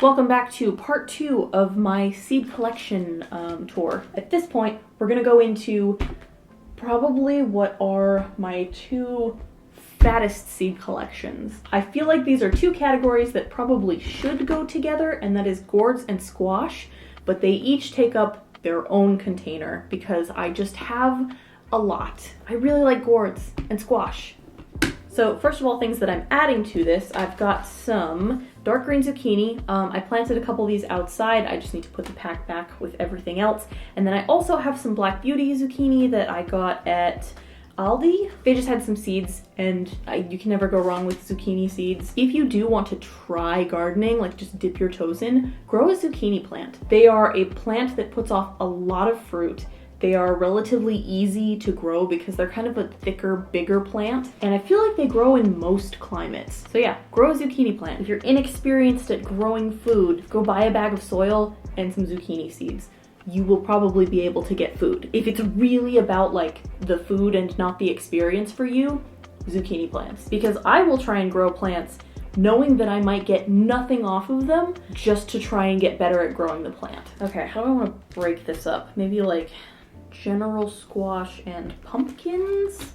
Welcome back to part 2 of my seed collection tour. At this point, we're gonna go into probably what are my 2 fattest seed collections. I feel like these are 2 categories that probably should go together, and that is gourds and squash, but they each take up their own container because I just have a lot. I really like gourds and squash. So first of all, things that I'm adding to this, I've got some dark green zucchini. I planted a couple of these outside. I just need to put the pack back with everything else. And then I also have some black beauty zucchini that I got at Aldi. They just had some seeds, and you can never go wrong with zucchini seeds. If you do want to try gardening, like just dip your toes in, grow a zucchini plant. They are a plant that puts off a lot of fruit. They are relatively easy to grow because they're kind of a thicker, bigger plant, and I feel like they grow in most climates. So yeah, grow a zucchini plant. If you're inexperienced at growing food, go buy a bag of soil and some zucchini seeds. You will probably be able to get food. If it's really about like the food and not the experience for you, zucchini plants. Because I will try and grow plants knowing that I might get nothing off of them just to try and get better at growing the plant. Okay, how do I want to break this up? Maybe like general squash and pumpkins.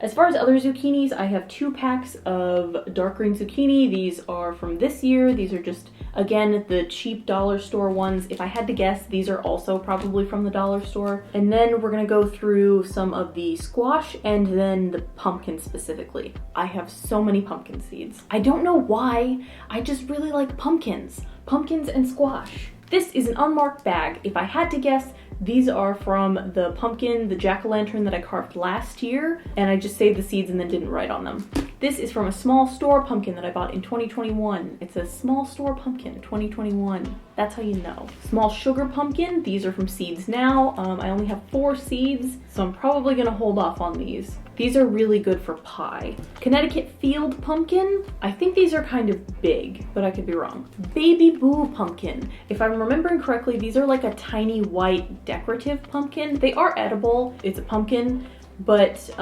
As far as other zucchinis, I have 2 packs of dark green zucchini. These are from this year. These are just, again, the cheap dollar store ones. If I had to guess, these are also probably from the dollar store. And then we're gonna go through some of the squash and then the pumpkin specifically. I have so many pumpkin seeds. I don't know why, I just really like pumpkins. Pumpkins and squash. This is an unmarked bag. If I had to guess, these are from the pumpkin, the jack-o'-lantern that I carved last year, and I just saved the seeds and then didn't write on them. This is from a small store pumpkin that I bought in 2021. It's a small store pumpkin, 2021. That's how you know. Small sugar pumpkin, these are from Seeds Now. I only have 4 seeds, so I'm probably gonna hold off on these. These are really good for pie. Connecticut Field pumpkin, I think these are kind of big, but I could be wrong. Baby Boo pumpkin. If I'm remembering correctly, these are like a tiny white decorative pumpkin. They are edible, it's a pumpkin, but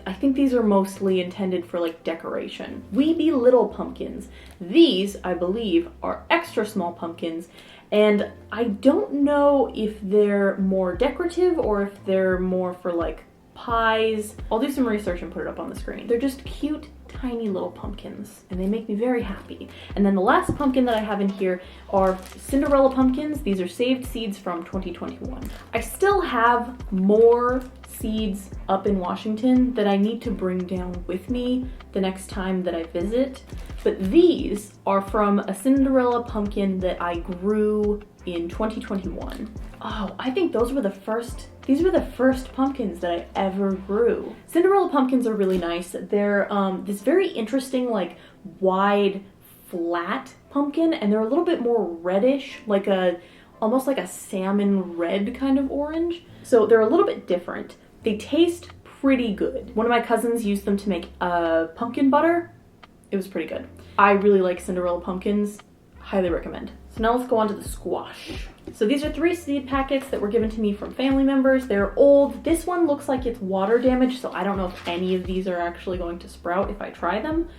I think these are mostly intended for like decoration. Weeby Little pumpkins. These, I believe, are extra small pumpkins, and I don't know if they're more decorative or if they're more for like pies. I'll do some research and put it up on the screen. They're just cute, tiny little pumpkins, and they make me very happy. And then the last pumpkin that I have in here are Cinderella pumpkins. These are saved seeds from 2021. I still have more seeds up in Washington that I need to bring down with me the next time that I visit, but these are from a Cinderella pumpkin that I grew in 2021. Oh, I think these were the first pumpkins that I ever grew. Cinderella pumpkins are really nice. They're this very interesting, like wide, flat pumpkin, and they're a little bit more reddish, like almost like a salmon red kind of orange. So they're a little bit different. They taste pretty good. One of my cousins used them to make pumpkin butter. It was pretty good. I really like Cinderella pumpkins. Highly recommend. So now let's go on to the squash. So these are 3 seed packets that were given to me from family members. They're old. This one looks like it's water damaged, so I don't know if any of these are actually going to sprout if I try them,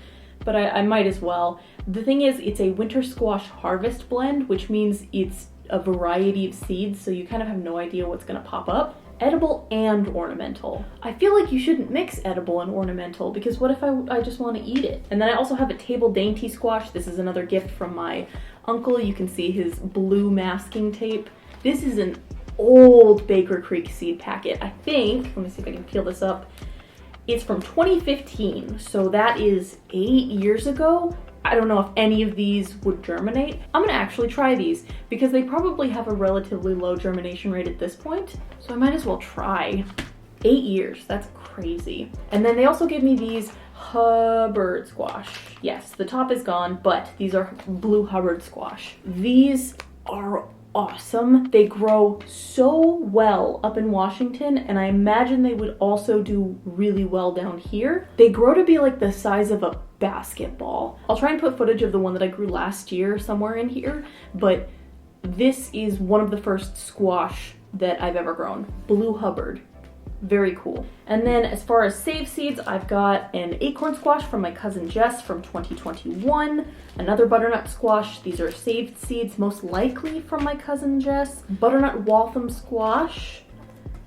but I might as well. The thing is, it's a winter squash harvest blend, which means it's a variety of seeds, so you kind of have no idea what's gonna pop up. Edible and ornamental. I feel like you shouldn't mix edible and ornamental because what if I just want to eat it? And then I also have a table dainty squash. This is another gift from my uncle. You can see his blue masking tape. This is an old Baker Creek seed packet. I think, let me see if I can peel this up. It's from 2015, so that is 8 years ago. I don't know if any of these would germinate. I'm gonna actually try these because they probably have a relatively low germination rate at this point, so I might as well try. 8 years, that's crazy. And then they also gave me these Hubbard squash. Yes, the top is gone, but these are blue Hubbard squash. These are awesome. They grow so well up in Washington, and I imagine they would also do really well down here. They grow to be like the size of a basketball. I'll try and put footage of the one that I grew last year somewhere in here, but this is one of the first squash that I've ever grown. Blue Hubbard. Very cool. And then as far as save seeds, I've got an acorn squash from my cousin Jess from 2021, another butternut squash. These are saved seeds, most likely from my cousin Jess. Butternut Waltham squash,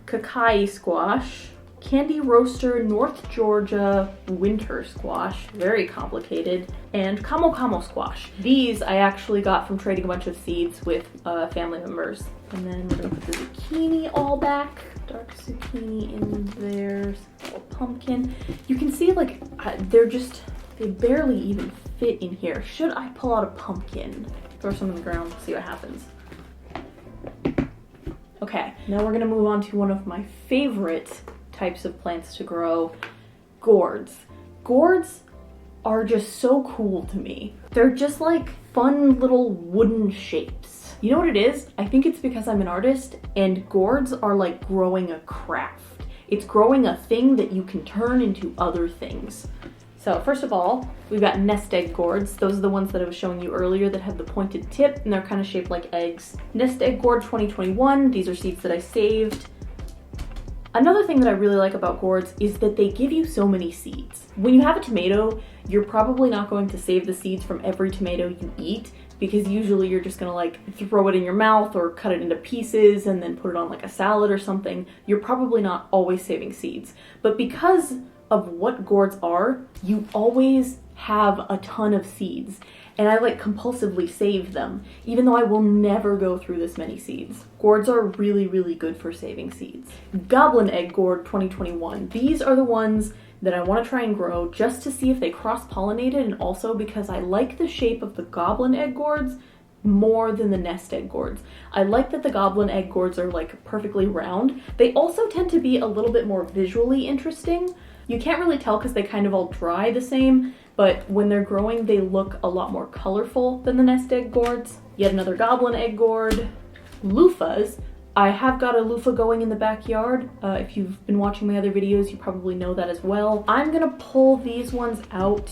Kakai squash, Candy Roaster North Georgia winter squash, very complicated, and Camo Camo squash. These I actually got from trading a bunch of seeds with family members. And then we're gonna put the zucchini all back. Dark zucchini in there, little pumpkin. You can see like they barely even fit in here. Should I pull out a pumpkin? Throw some on the ground, see what happens. Okay, now we're gonna move on to one of my favorite types of plants to grow, gourds. Gourds are just so cool to me. They're just like fun little wooden shapes. You know what it is? I think it's because I'm an artist and gourds are like growing a craft. It's growing a thing that you can turn into other things. So first of all, we've got nest egg gourds. Those are the ones that I was showing you earlier that have the pointed tip and they're kind of shaped like eggs. Nest egg gourd 2021, these are seeds that I saved. Another thing that I really like about gourds is that they give you so many seeds. When you have a tomato, you're probably not going to save the seeds from every tomato you eat because usually you're just gonna like throw it in your mouth or cut it into pieces and then put it on like a salad or something. You're probably not always saving seeds. But because of what gourds are, you always have a ton of seeds. And I like compulsively save them, even though I will never go through this many seeds. Gourds are really, really good for saving seeds. Goblin Egg Gourd 2021. These are the ones that I want to try and grow just to see if they cross-pollinated, and also because I like the shape of the goblin egg gourds more than the nest egg gourds. I like that the goblin egg gourds are like perfectly round. They also tend to be a little bit more visually interesting. You can't really tell because they kind of all dry the same, but when they're growing, they look a lot more colorful than the nest egg gourds. Yet another goblin egg gourd. Loofahs. I have got a loofah going in the backyard. If you've been watching my other videos, you probably know that as well. I'm gonna pull these ones out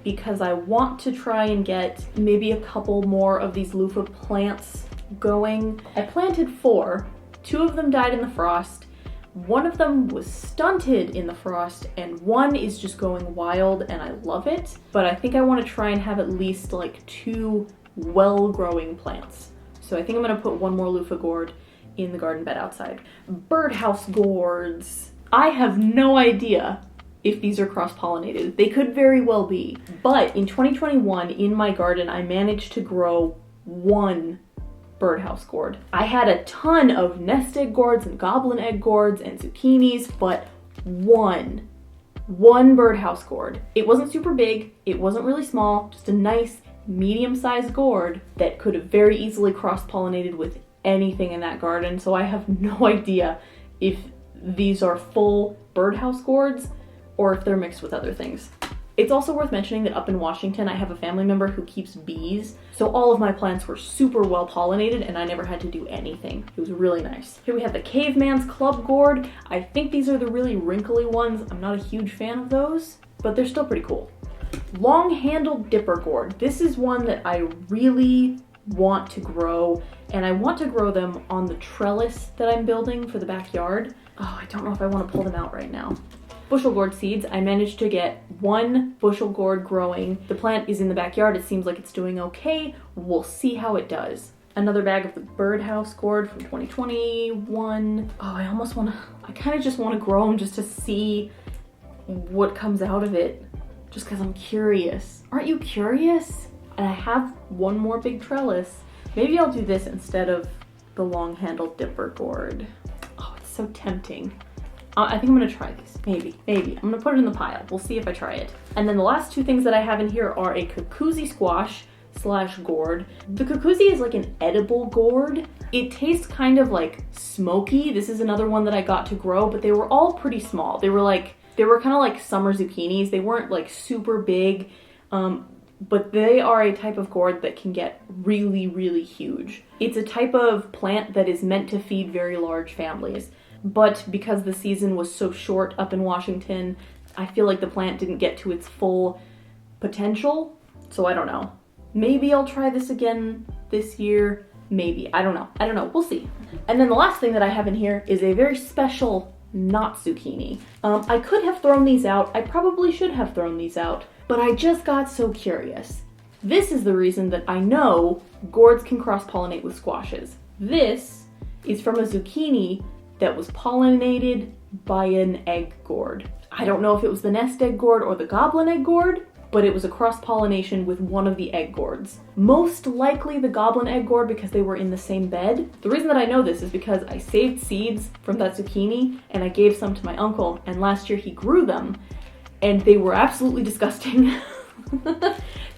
because I want to try and get maybe a couple more of these loofah plants going. I planted 4. 2 of them died in the frost. 1 of them was stunted in the frost, and 1 is just going wild, and I love it. But I think I want to try and have at least like 2 well-growing plants. So I think I'm gonna put 1 more loofah gourd in the garden bed outside. Birdhouse gourds. I have no idea if these are cross-pollinated. They could very well be. But in 2021, in my garden, I managed to grow 1 birdhouse gourd. I had a ton of nest egg gourds and goblin egg gourds and zucchinis, but one birdhouse gourd. It wasn't super big, it wasn't really small, just a nice medium-sized gourd that could have very easily cross-pollinated with anything in that garden. So I have no idea if these are full birdhouse gourds or if they're mixed with other things. It's also worth mentioning that up in Washington, I have a family member who keeps bees. So all of my plants were super well pollinated and I never had to do anything. It was really nice. Here we have the Caveman's Club gourd. I think these are the really wrinkly ones. I'm not a huge fan of those, but they're still pretty cool. Long-handled dipper gourd. This is one that I really want to grow, and I want to grow them on the trellis that I'm building for the backyard. Oh, I don't know if I want to pull them out right now. Bushel gourd seeds. I managed to get 1 bushel gourd growing. The plant is in the backyard. It seems like it's doing okay. We'll see how it does. Another bag of the birdhouse gourd from 2021. Oh, I kind of just want to grow them just to see what comes out of it, just because I'm curious. Aren't you curious? And I have 1 more big trellis. Maybe I'll do this instead of the long-handled dipper gourd. Oh, it's so tempting. I think I'm gonna try these. Maybe. I'm gonna put it in the pile. We'll see if I try it. And then the last 2 things that I have in here are a cucuzzi squash / gourd. The cucuzzi is like an edible gourd. It tastes kind of like smoky. This is another one that I got to grow, but they were all pretty small. They were kind of like summer zucchinis. They weren't like super big, but they are a type of gourd that can get really, really huge. It's a type of plant that is meant to feed very large families. But because the season was so short up in Washington, I feel like the plant didn't get to its full potential. So I don't know. Maybe I'll try this again this year. Maybe. I don't know. We'll see. And then the last thing that I have in here is a very special not zucchini. I could have thrown these out. I probably should have thrown these out, but I just got so curious. This is the reason that I know gourds can cross-pollinate with squashes. This is from a zucchini that was pollinated by an egg gourd. I don't know if it was the nest egg gourd or the goblin egg gourd, but it was a cross-pollination with one of the egg gourds. Most likely the goblin egg gourd because they were in the same bed. The reason that I know this is because I saved seeds from that zucchini and I gave some to my uncle, and last year he grew them and they were absolutely disgusting.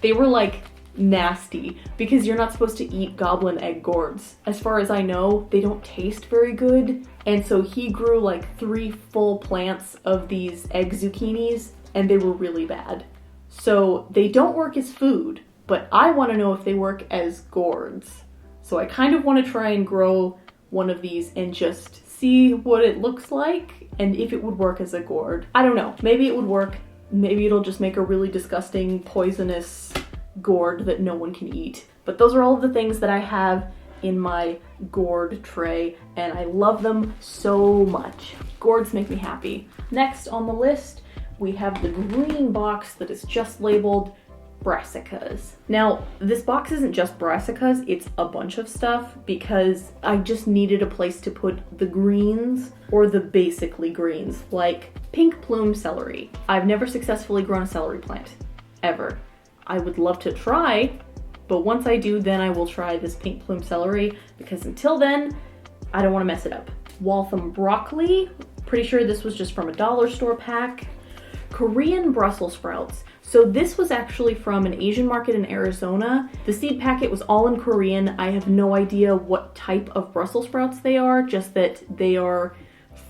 They were like nasty because you're not supposed to eat goblin egg gourds. As far as I know, they don't taste very good. And so he grew like 3 full plants of these egg zucchinis and they were really bad. So they don't work as food, but I want to know if they work as gourds. So I kind of want to try and grow one of these and just see what it looks like and if it would work as a gourd. I don't know. Maybe it would work. Maybe it'll just make a really disgusting, poisonous gourd that no one can eat. But those are all of the things that I have in my gourd tray, and I love them so much. Gourds make me happy. Next on the list, we have the green box that is just labeled Brassicas. Now, this box isn't just Brassicas, it's a bunch of stuff because I just needed a place to put the greens or the basically greens, like pink plume celery. I've never successfully grown a celery plant, ever. I would love to try, but once I do, then I will try this pink plume celery because until then, I don't want to mess it up. Waltham broccoli, pretty sure this was just from a dollar store pack. Korean Brussels sprouts. So this was actually from an Asian market in Arizona. The seed packet was all in Korean. I have no idea what type of Brussels sprouts they are, just that they are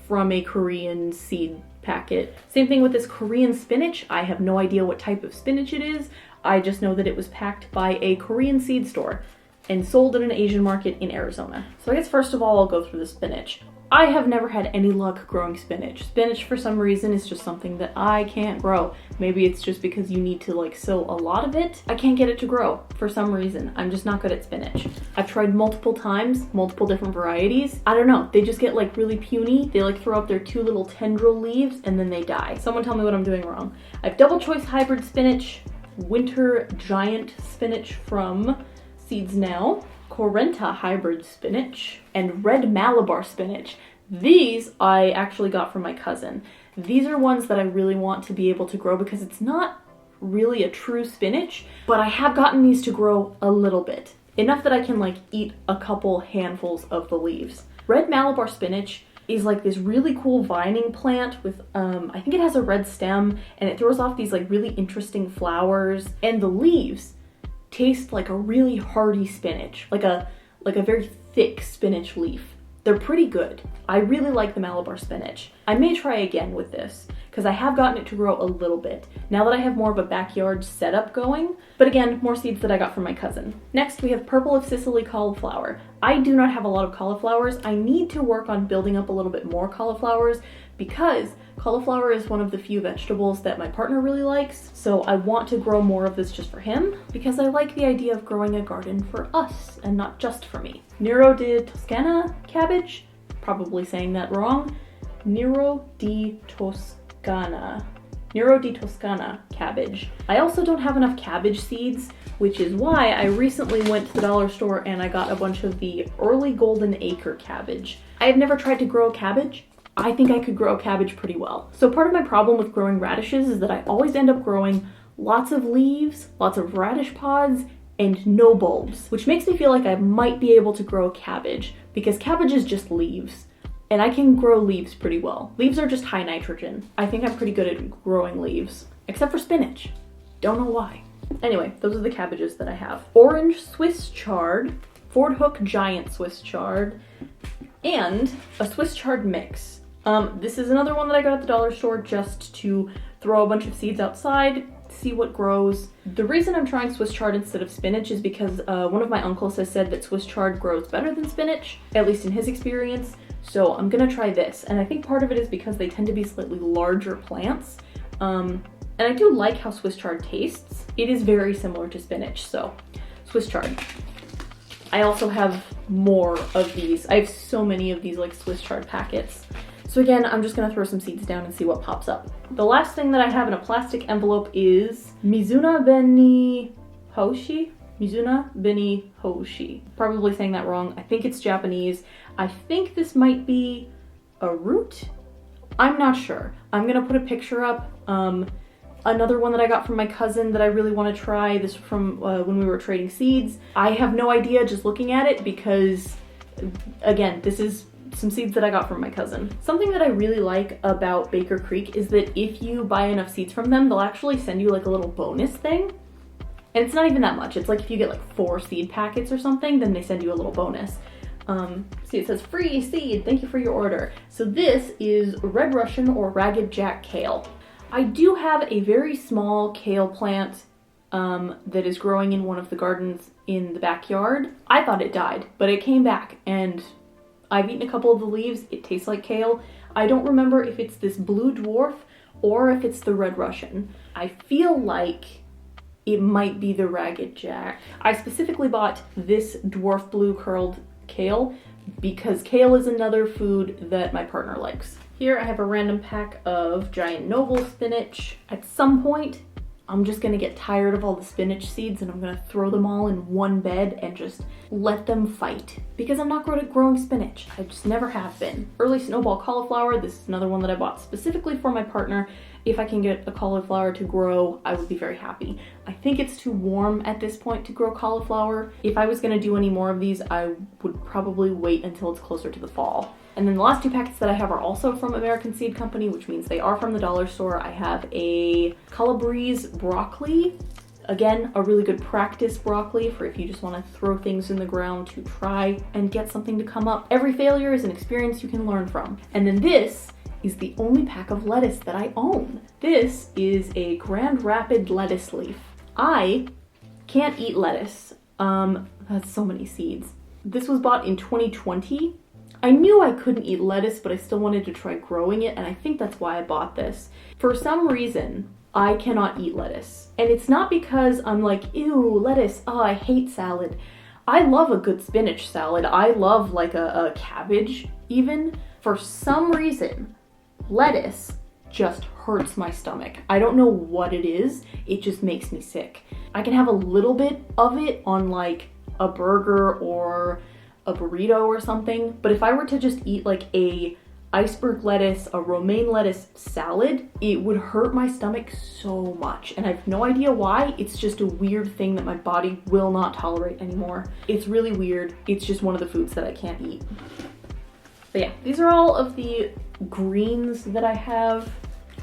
from a Korean seed packet. Same thing with this Korean spinach. I have no idea what type of spinach it is. I just know that it was packed by a Korean seed store and sold at an Asian market in Arizona. So I guess first of all, I'll go through the spinach. I have never had any luck growing spinach. Spinach, for some reason, is just something that I can't grow. Maybe it's just because you need to like sow a lot of it. I can't get it to grow for some reason. I'm just not good at spinach. I've tried multiple times, multiple different varieties. I don't know, they just get like really puny. They like throw up their 2 little tendril leaves and then they die. Someone tell me what I'm doing wrong. I have double choice hybrid spinach, winter giant spinach from Seeds Now, Corenta hybrid spinach, and red Malabar spinach. These I actually got from my cousin. These are ones that I really want to be able to grow because it's not really a true spinach, but I have gotten these to grow a little bit. Enough that I can like eat a couple handfuls of the leaves. Red Malabar spinach is like this really cool vining plant with, I think it has a red stem and it throws off these like really interesting flowers, and the leaves taste like a really hearty spinach, like a very thick spinach leaf. They're pretty good. I really like the Malabar spinach. I may try again with this because I have gotten it to grow a little bit now that I have more of a backyard setup going. But again, more seeds that I got from my cousin. Next, we have purple of Sicily cauliflower. I do not have a lot of cauliflowers. I need to work on building up a little bit more cauliflowers because cauliflower is one of the few vegetables that my partner really likes. So I want to grow more of this just for him because I like the idea of growing a garden for us and not just for me. Nero di Toscana cabbage, probably saying that wrong. Nero di Toscana cabbage. I also don't have enough cabbage seeds, which is why I recently went to the dollar store and I got a bunch of the early golden acre cabbage. I have never tried to grow cabbage. I think I could grow cabbage pretty well. So part of my problem with growing radishes is that I always end up growing lots of leaves, lots of radish pods, and no bulbs, which makes me feel like I might be able to grow cabbage because cabbage is just leaves. And I can grow leaves pretty well. Leaves are just high nitrogen. I think I'm pretty good at growing leaves, except for spinach. Don't know why. Anyway, those are the cabbages that I have. Orange Swiss chard, Ford Hook giant Swiss chard, and a Swiss chard mix. This is another one that I got at the dollar store just to throw a bunch of seeds outside, see what grows. The reason I'm trying Swiss chard instead of spinach is because one of my uncles has said that Swiss chard grows better than spinach, at least in his experience. So I'm gonna try this, and I think part of it is because they tend to be slightly larger plants. And I do like how Swiss chard tastes. It is very similar to spinach, so Swiss chard. I also have more of these. I have so many of these like Swiss chard packets. So again, I'm just gonna throw some seeds down and see what pops up. The last thing that I have in a plastic envelope is Mizuna Beni Hoshi? Mizuna Beni Hoshi. Probably saying that wrong. I think it's Japanese. I think this might be a root? I'm not sure. I'm gonna put a picture up. Another one that I got from my cousin that I really want to try, this from when we were trading seeds. I have no idea just looking at it because, again, this is some seeds that I got from my cousin. Something that I really like about Baker Creek is that if you buy enough seeds from them, they'll actually send you like a little bonus thing. And it's not even that much. It's like if you get like 4 seed packets or something, then they send you a little bonus. See, it says free seed, thank you for your order. So this is Red Russian or Ragged Jack kale. I do have a very small kale plant that is growing in one of the gardens in the backyard. I thought it died, but it came back and I've eaten a couple of the leaves. It tastes like kale. I don't remember if it's this blue dwarf or if it's the Red Russian. I feel like it might be the Ragged Jack. I specifically bought this dwarf blue curled kale because kale is another food that my partner likes. Here I have a random pack of giant noble spinach. At some point, I'm just gonna get tired of all the spinach seeds and I'm gonna throw them all in one bed and just let them fight. Because I'm not good at growing spinach. I just never have been. Early snowball cauliflower, this is another one that I bought specifically for my partner. If I can get a cauliflower to grow, I would be very happy. I think it's too warm at this point to grow cauliflower. If I was gonna do any more of these, I would probably wait until it's closer to the fall. And then the last 2 packets that I have are also from American Seed Company, which means they are from the dollar store. I have a Calabrese broccoli. Again, a really good practice broccoli for if you just want to throw things in the ground to try and get something to come up. Every failure is an experience you can learn from. And then this is the only pack of lettuce that I own. This is a Grand Rapid lettuce leaf. I can't eat lettuce. That's so many seeds. This was bought in 2020. I knew I couldn't eat lettuce, but I still wanted to try growing it, and I think that's why I bought this. For some reason, I cannot eat lettuce. And it's not because I'm like, ew, lettuce, oh, I hate salad. I love a good spinach salad. I love like a cabbage even. For some reason, lettuce just hurts my stomach. I don't know what it is. It just makes me sick. I can have a little bit of it on like a burger or a burrito or something, but if I were to just eat like a iceberg lettuce, a romaine lettuce salad, it would hurt my stomach so much, and I have no idea why. It's just a weird thing that my body will not tolerate anymore. It's really weird. It's just one of the foods that I can't eat. But yeah, these are all of the greens that I have.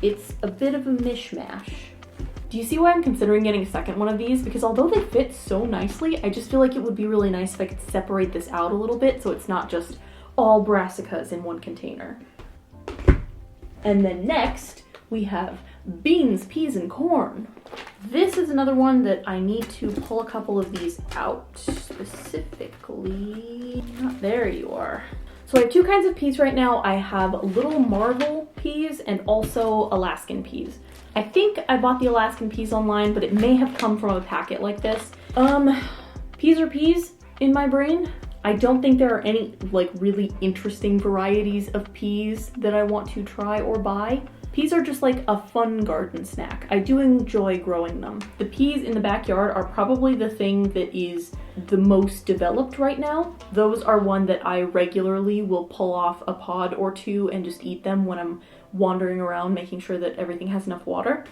It's a bit of a mishmash. Do you see why I'm considering getting a second one of these? Because although they fit so nicely, I just feel like it would be really nice if I could separate this out a little bit so it's not just all brassicas in one container. And then next, we have beans, peas, and corn. This is another one that I need to pull a couple of these out specifically. There you are. So I have 2 kinds of peas right now. I have little marble peas and also Alaskan peas. I think I bought the Alaskan peas online, but it may have come from a packet like this. Peas are peas in my brain. I don't think there are any like really interesting varieties of peas that I want to try or buy. Peas are just like a fun garden snack. I do enjoy growing them. The peas in the backyard are probably the thing that is the most developed right now. Those are one that I regularly will pull off a pod or 2 and just eat them when I'm wandering around, making sure that everything has enough water.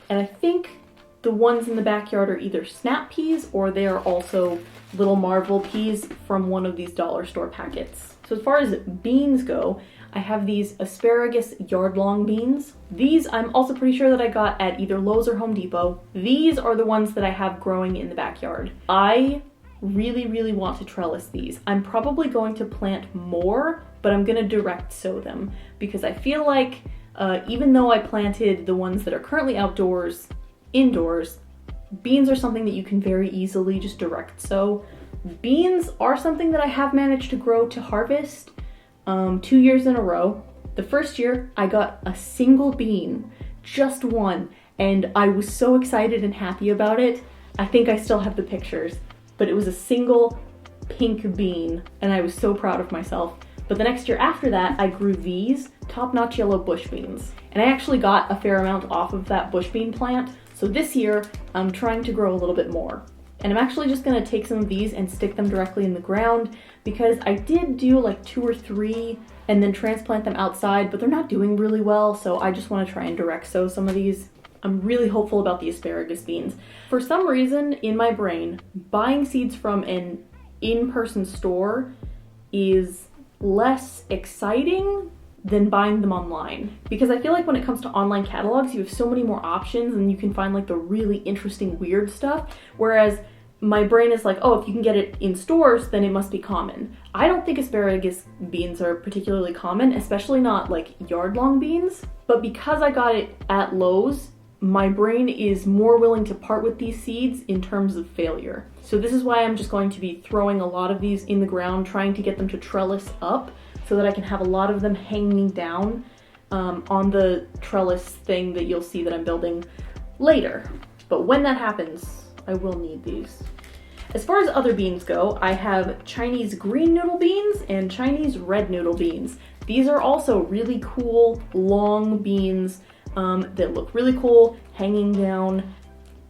And I think the ones in the backyard are either snap peas or they are also little marvel peas from one of these dollar store packets. So as far as beans go, I have these asparagus yard-long beans. These I'm also pretty sure that I got at either Lowe's or Home Depot. These are the ones that I have growing in the backyard. I really, really want to trellis these. I'm probably going to plant more, but I'm gonna direct sow them because I feel like even though I planted the ones that are currently outdoors, indoors, beans are something that you can very easily just direct sow. Beans are something that I have managed to grow to harvest 2 years in a row. The first year I got a single bean, just one, and I was so excited and happy about it. I think I still have the pictures, but it was a single pink bean and I was so proud of myself. But the next year after that, I grew these top-notch yellow bush beans. And I actually got a fair amount off of that bush bean plant. So this year, I'm trying to grow a little bit more. And I'm actually just gonna take some of these and stick them directly in the ground because I did do like 2 or 3 and then transplant them outside, but they're not doing really well. So I just wanna try and direct sow some of these. I'm really hopeful about the asparagus beans. For some reason in my brain, buying seeds from an in-person store is less exciting than buying them online. Because I feel like when it comes to online catalogs, you have so many more options and you can find like the really interesting, weird stuff. Whereas my brain is like, oh, if you can get it in stores, then it must be common. I don't think asparagus beans are particularly common, especially not like yard-long beans. But because I got it at Lowe's, my brain is more willing to part with these seeds in terms of failure. So this is why I'm just going to be throwing a lot of these in the ground, trying to get them to trellis up so that I can have a lot of them hanging down on the trellis thing that you'll see that I'm building later. But when that happens, I will need these. As far as other beans go, I have Chinese green noodle beans and Chinese red noodle beans. These are also really cool, long beans that look really cool, hanging down.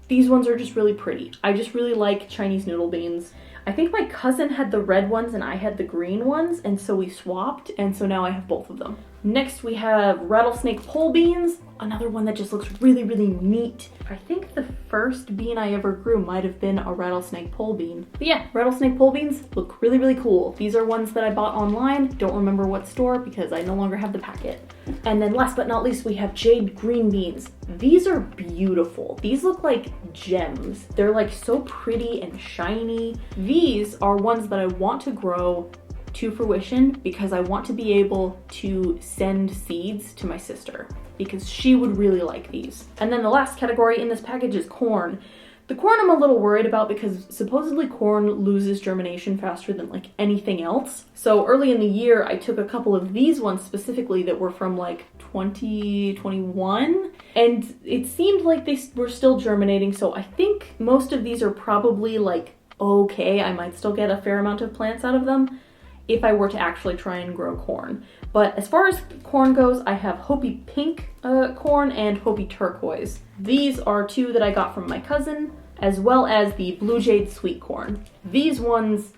These ones are just really pretty. I just really like Chinese noodle beans. I think my cousin had the red ones and I had the green ones, and so we swapped, and so now I have both of them. Next we have rattlesnake pole beans, another one that just looks really, really neat. I think the first bean I ever grew might have been a rattlesnake pole bean. But yeah, rattlesnake pole beans look really, really cool. These are ones that I bought online, don't remember what store because I no longer have the packet. And then last but not least, we have jade green beans. These are beautiful. These look like gems. They're like so pretty and shiny. These are ones that I want to grow to fruition because I want to be able to send seeds to my sister because she would really like these. And then the last category in this package is corn. The corn I'm a little worried about because supposedly corn loses germination faster than like anything else. So early in the year, I took a couple of these ones specifically that were from like 2021, and it seemed like they were still germinating. So I think most of these are probably like okay. I might still get a fair amount of plants out of them if I were to actually try and grow corn. But as far as corn goes, I have Hopi pink corn and Hopi turquoise. These are 2 that I got from my cousin, as well as the blue jade sweet corn. These ones,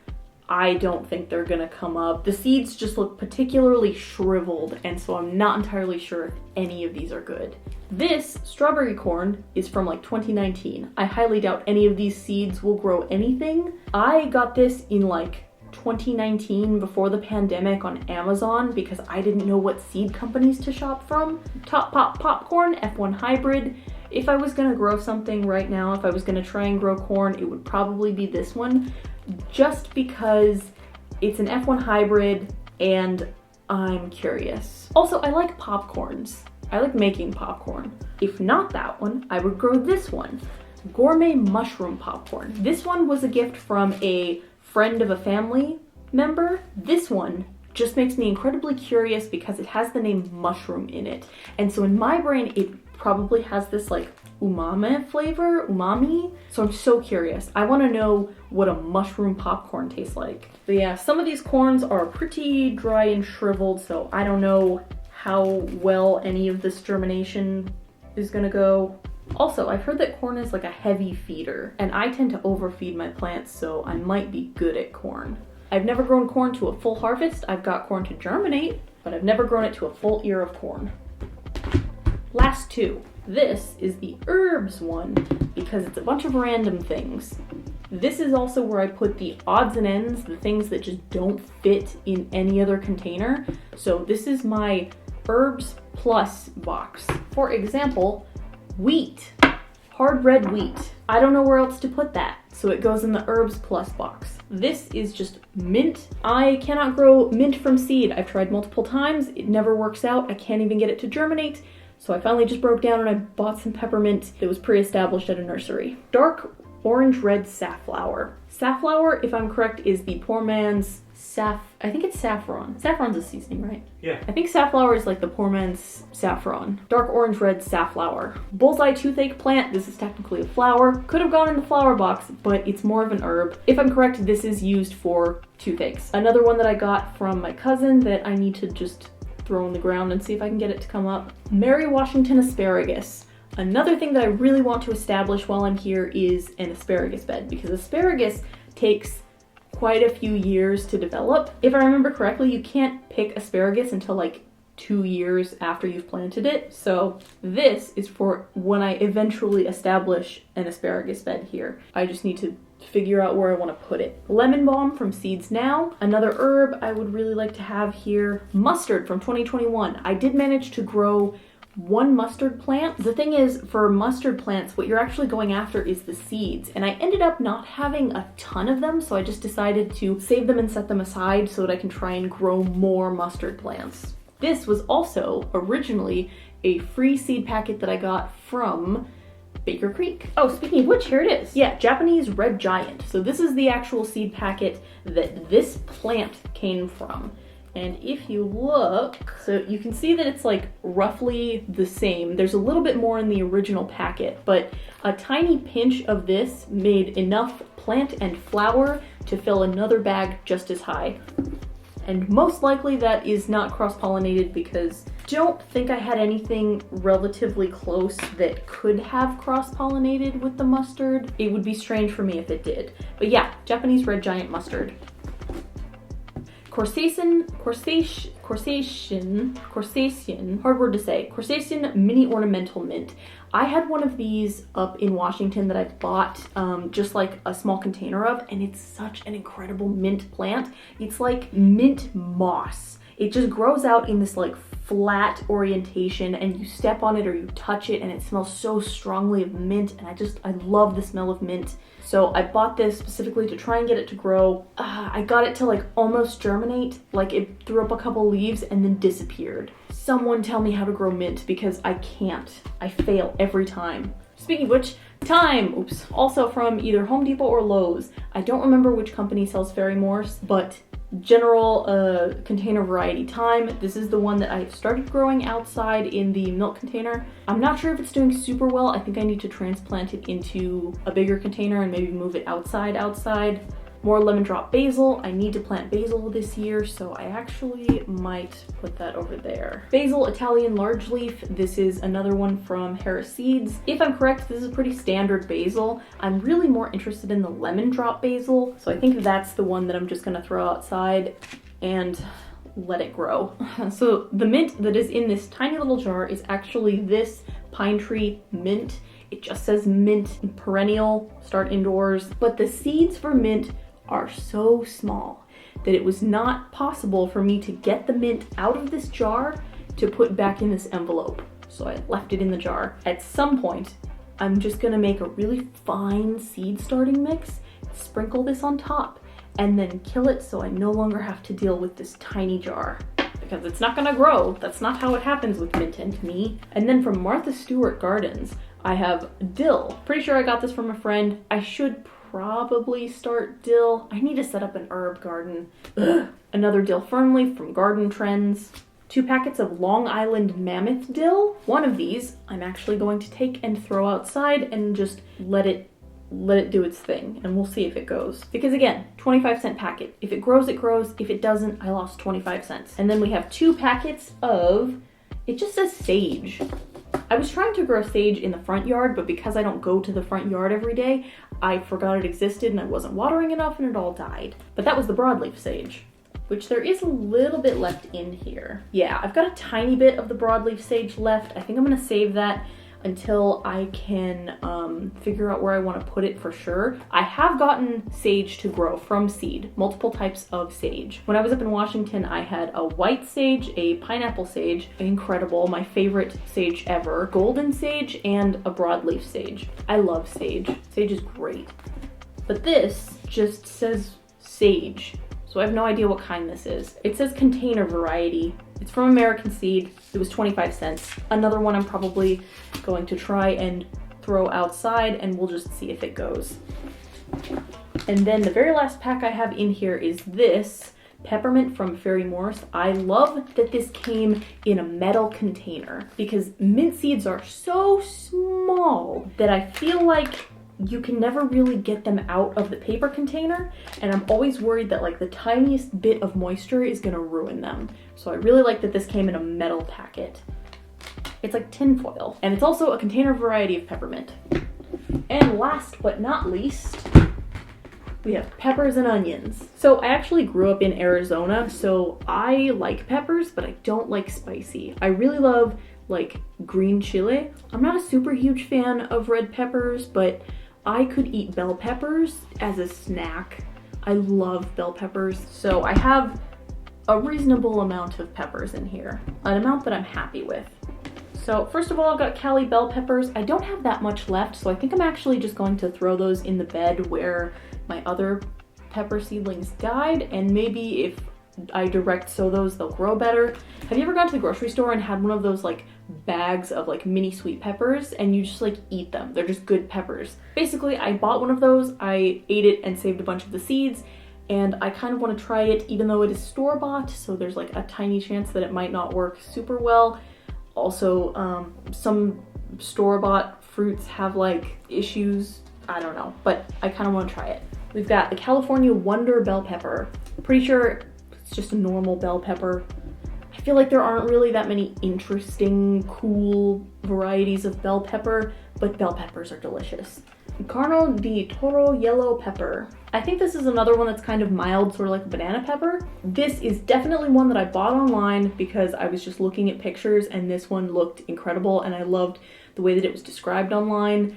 I don't think they're gonna come up. The seeds just look particularly shriveled, and so I'm not entirely sure if any of these are good. This strawberry corn is from like 2019. I highly doubt any of these seeds will grow anything. I got this in like 2019 before the pandemic on Amazon because I didn't know what seed companies to shop from. Top Pop Popcorn, F1 Hybrid. If I was gonna grow something right now, if I was gonna try and grow corn, it would probably be this one just because it's an F1 Hybrid and I'm curious. Also, I like popcorns. I like making popcorn. If not that one, I would grow this one. Gourmet mushroom popcorn. This one was a gift from a friend of a family member. This one just makes me incredibly curious because it has the name mushroom in it. And so in my brain, it probably has this like umami flavor, So I'm so curious. I want to know what a mushroom popcorn tastes like. But yeah, some of these corns are pretty dry and shriveled, so I don't know how well any of this germination is gonna go. Also, I've heard that corn is like a heavy feeder, and I tend to overfeed my plants, so I might be good at corn. I've never grown corn to a full harvest. I've got corn to germinate, but I've never grown it to a full ear of corn. Last 2. This is the herbs one because it's a bunch of random things. This is also where I put the odds and ends, the things that just don't fit in any other container. So this is my herbs plus box. For example, wheat, hard red wheat. I don't know where else to put that, so it goes in the herbs plus box. This is just mint. I cannot grow mint from seed. I've tried multiple times, it never works out. I can't even get it to germinate, so I finally just broke down and I bought some peppermint that was pre-established at a nursery. Dark orange red safflower. Safflower, if I'm correct, is the poor man's I think it's saffron. Saffron's a seasoning, right? Yeah. I think safflower is like the poor man's saffron. Dark orange red safflower. Bullseye toothache plant, this is technically a flower. Could have gone in the flower box, but it's more of an herb. If I'm correct, this is used for toothaches. Another one that I got from my cousin that I need to just throw in the ground and see if I can get it to come up. Mary Washington asparagus. Another thing that I really want to establish while I'm here is an asparagus bed, because asparagus takes quite a few years to develop. If I remember correctly, you can't pick asparagus until like 2 years after you've planted it. So this is for when I eventually establish an asparagus bed here. I just need to figure out where I want to put it. Lemon balm from Seeds Now. Another herb I would really like to have here. Mustard from 2021. I did manage to grow one mustard plant. The thing is, for mustard plants, what you're actually going after is the seeds, and I ended up not having a ton of them, so I just decided to save them and set them aside so that I can try and grow more mustard plants. This was also originally a free seed packet that I got from Baker Creek. Oh, speaking of which, here it is. Yeah, Japanese red giant. So this is the actual seed packet that this plant came from. And if you look, so you can see that it's like roughly the same. There's a little bit more in the original packet, but a tiny pinch of this made enough plant and flower to fill another bag just as high. And most likely that is not cross-pollinated, because I don't think I had anything relatively close that could have cross-pollinated with the mustard. It would be strange for me if it did. But yeah, Japanese red giant mustard. Corsacean, hard word to say, Corsacean mini ornamental mint. I had one of these up in Washington that I bought just like a small container of, and it's such an incredible mint plant. It's like mint moss. It just grows out in this like flat orientation, and you step on it or you touch it and it smells so strongly of mint, and I love the smell of mint. So I bought this specifically to try and get it to grow. I got it to like almost germinate, like it threw up a couple leaves and then disappeared. Someone tell me how to grow mint, because I can't. I fail every time. Speaking of which, thyme, oops. Also from either Home Depot or Lowe's. I don't remember which company sells Fairy Morse, but general container variety thyme. This is the one that I've started growing outside in the milk container. I'm not sure if it's doing super well. I think I need to transplant it into a bigger container and maybe move it outside. More lemon drop basil. I need to plant basil this year, so I actually might put that over there. Basil Italian large leaf. This is another one from Harris Seeds. If I'm correct, this is pretty standard basil. I'm really more interested in the lemon drop basil, so I think that's the one that I'm just gonna throw outside and let it grow. So the mint that is in this tiny little jar is actually this pine tree mint. It just says mint, perennial, start indoors, but the seeds for mint are so small that it was not possible for me to get the mint out of this jar to put back in this envelope. So I left it in the jar. At some point, I'm just gonna make a really fine seed starting mix, sprinkle this on top, and then kill it so I no longer have to deal with this tiny jar, because it's not gonna grow. That's not how it happens with mint and me. And then from Martha Stewart Gardens, I have dill. Pretty sure I got this from a friend. I should probably start dill. I need to set up an herb garden. Ugh. Another dill fern leaf from Garden Trends. 2 packets of Long Island mammoth dill. One of these I'm actually going to take and throw outside and just let it do its thing, and we'll see if it goes. Because again, 25-cent packet. If it grows, it grows. If it doesn't, I lost 25 cents. And then we have 2 packets of, it just says sage. I was trying to grow sage in the front yard, but because I don't go to the front yard every day, I forgot it existed and I wasn't watering enough and it all died. But that was the broadleaf sage, which there is a little bit left in here. Yeah, I've got a tiny bit of the broadleaf sage left. I think I'm gonna save that until I can figure out where I want to put it for sure. I have gotten sage to grow from seed, multiple types of sage. When I was up in Washington, I had a white sage, a pineapple sage, incredible, my favorite sage ever, golden sage, and a broadleaf sage. I love sage. Sage is great. But this just says sage, so I have no idea what kind this is. It says container variety. It's from American Seed. It was 25 cents. Another one I'm probably going to try and throw outside, and we'll just see if it goes. And then the very last pack I have in here is this peppermint from Fairy Morse. I love that this came in a metal container because mint seeds are so small that I feel like you can never really get them out of the paper container, and I'm always worried that like the tiniest bit of moisture is gonna ruin them. So I really like that this came in a metal packet. It's like tin foil, and it's also a container variety of peppermint. And last but not least, we have peppers and onions. So I actually grew up in Arizona, so I like peppers, but I don't like spicy. I really love like green chili. I'm not a super huge fan of red peppers, but I could eat bell peppers as a snack. I love bell peppers. So I have a reasonable amount of peppers in here, an amount that I'm happy with. So first of all, I've got Cali bell peppers. I don't have that much left, so I think I'm actually just going to throw those in the bed where my other pepper seedlings died, and maybe if I direct sow those, they'll grow better. Have you ever gone to the grocery store and had one of those like bags of like mini sweet peppers and you just like eat them? They're just good peppers. Basically, I bought one of those, I ate it and saved a bunch of the seeds, and I kind of want to try it even though it is store-bought, so there's like a tiny chance that it might not work super well. Also, some store-bought fruits have like issues, I don't know, but I kind of want to try it. We've got the California Wonder bell pepper. Pretty sure it's just a normal bell pepper. I feel like there aren't really that many interesting, cool varieties of bell pepper, but bell peppers are delicious. Carno di Toro yellow pepper. I think this is another one that's kind of mild, sort of like a banana pepper. This is definitely one that I bought online because I was just looking at pictures and this one looked incredible and I loved the way that it was described online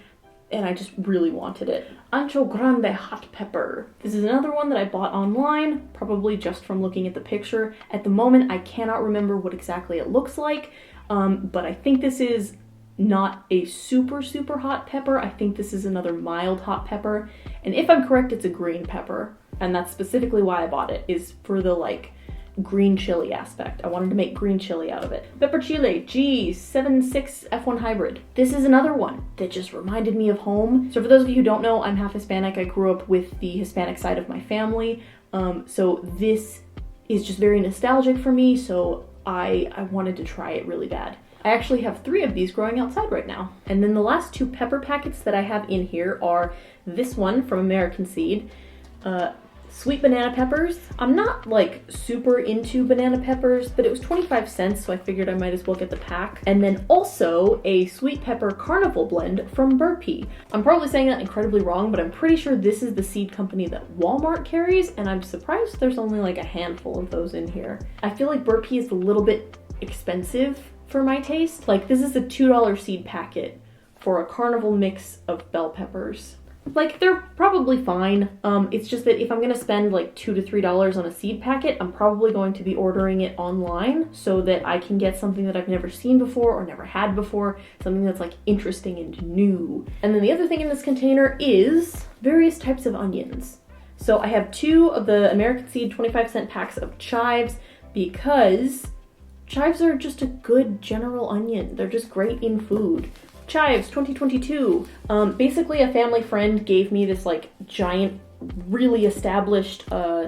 and I just really wanted it. Ancho Grande hot pepper. This is another one that I bought online, probably just from looking at the picture. At the moment, I cannot remember what exactly it looks like, but I think this is not a super hot pepper. I think this is another mild hot pepper. And if I'm correct, it's a green pepper. And that's specifically why I bought it, is for the like green chili aspect. I wanted to make green chili out of it. Pepper Chile G76 F1 Hybrid. This is another one that just reminded me of home. So for those of you who don't know, I'm half Hispanic. I grew up with the Hispanic side of my family. So this is just very nostalgic for me. So I wanted to try it really bad. I actually have 3 of these growing outside right now. And then the last 2 pepper packets that I have in here are this one from American Seed, sweet banana peppers. I'm not like super into banana peppers, but it was 25 cents, so I figured I might as well get the pack. And then also a sweet pepper carnival blend from Burpee. I'm probably saying that incredibly wrong, but I'm pretty sure this is the seed company that Walmart carries, and I'm surprised there's only like a handful of those in here. I feel like Burpee is a little bit expensive for my taste. Like this is a $2 seed packet for a carnival mix of bell peppers. Like they're probably fine. It's just that if I'm gonna spend like $2 to $3 on a seed packet, I'm probably going to be ordering it online so that I can get something that I've never seen before or never had before, something that's like interesting and new. And then the other thing in this container is various types of onions. So I have 2 of the American Seed 25-cent packs of chives because chives are just a good general onion. They're just great in food. Chives 2022. Basically a family friend gave me this like giant, really established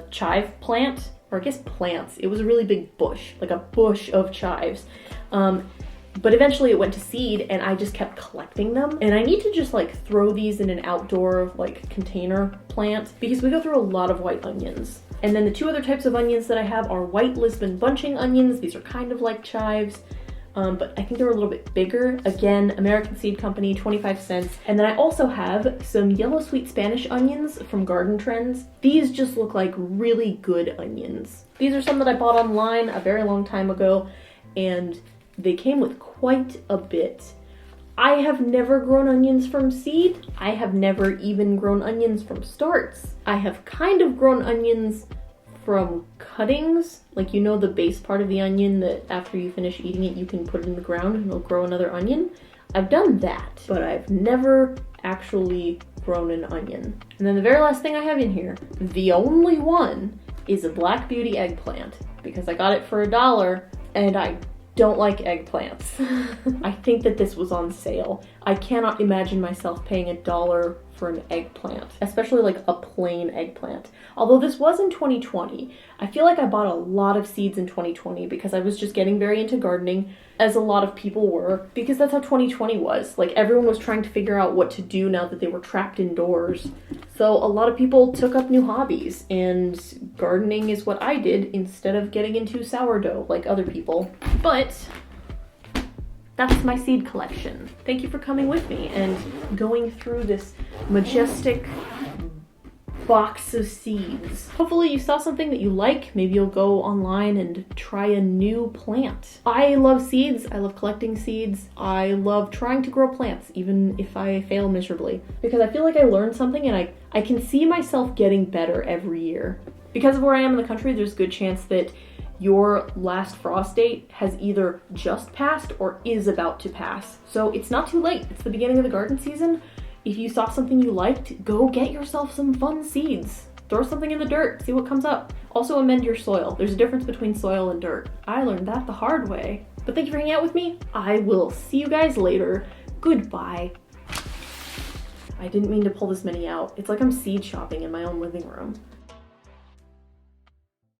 chive plant, or I guess plants. It was a really big bush, like a bush of chives. But eventually it went to seed and I just kept collecting them. And I need to just like throw these in an outdoor like container plant because we go through a lot of white onions. And then the 2 other types of onions that I have are white Lisbon bunching onions. These are kind of like chives. But I think they're a little bit bigger. Again, American Seed Company, 25 cents. And then I also have some yellow sweet Spanish onions from Garden Trends. These just look like really good onions. These are some that I bought online a very long time ago, and they came with quite a bit. I have never grown onions from seed. I have never even grown onions from starts. I have kind of grown onions from cuttings, like you know the base part of the onion that after you finish eating it you can put it in the ground and it'll grow another onion. I've done that, but I've never actually grown an onion. And then the very last thing I have in here, the only one, is a Black Beauty eggplant because I got it for $1 and I don't like eggplants. I think that this was on sale. I cannot imagine myself paying $1 for an eggplant, especially like a plain eggplant. Although this was in 2020, I feel like I bought a lot of seeds in 2020 because I was just getting very into gardening, as a lot of people were, because that's how 2020 was. Like, everyone was trying to figure out what to do now that they were trapped indoors. So a lot of people took up new hobbies, and gardening is what I did instead of getting into sourdough like other people. But that's my seed collection. Thank you for coming with me and going through this majestic box of seeds. Hopefully you saw something that you like. Maybe you'll go online and try a new plant. I love seeds. I love collecting seeds. I love trying to grow plants, even if I fail miserably, because I feel like I learned something and I can see myself getting better every year. Because of where I am in the country, there's a good chance that your last frost date has either just passed or is about to pass. So it's not too late. It's the beginning of the garden season. If you saw something you liked, go get yourself some fun seeds. Throw something in the dirt, see what comes up. Also amend your soil. There's a difference between soil and dirt. I learned that the hard way. But thank you for hanging out with me. I will see you guys later. Goodbye. I didn't mean to pull this mini out. It's like I'm seed shopping in my own living room.